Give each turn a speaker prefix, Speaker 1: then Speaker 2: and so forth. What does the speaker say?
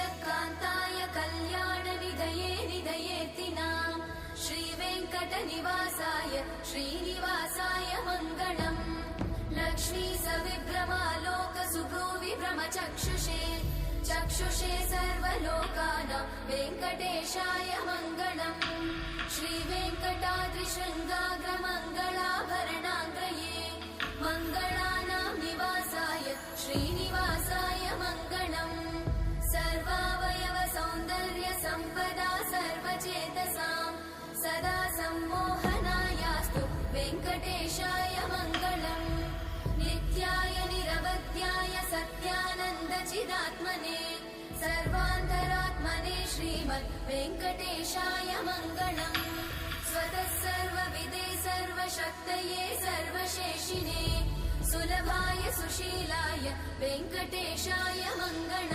Speaker 1: श्रियकान्ताय कल्याणनिधये निधयेतिनाम् श्रीवेङ्कटनिवासाय श्रीनिवासाय मङ्गलम् लक्ष्मी सविभ्रमालोक सुभ्रूविभ्रमचक्षुषे चक्षुषे सर्वलोकानां वेङ्कटेशाय मङ्गलम् श्रीवेङ्कटाद्रिशृङ्गाग्रमङ्गलाभरणाङ्गये मङ्गलानां निवासाय श्रीनिवासाय मङ्गलम् सर्वावयव सौन्दर्य सम्पदा सर्वचेतसां सदा सम्मोहनायास्तु वेङ्कटेशाय मङ्गलम् नित्याय निरवध्याय सत्यानन्दचिदात्मने सर्वान्तरात्मने श्रीमद् वेङ्कटेशाय मङ्गलम् स्वतः सर्वविदे सर्वशक्तये सर्वशेषिने सुलभाय सुशीलाय वेङ्कटेशाय मङ्गलम्।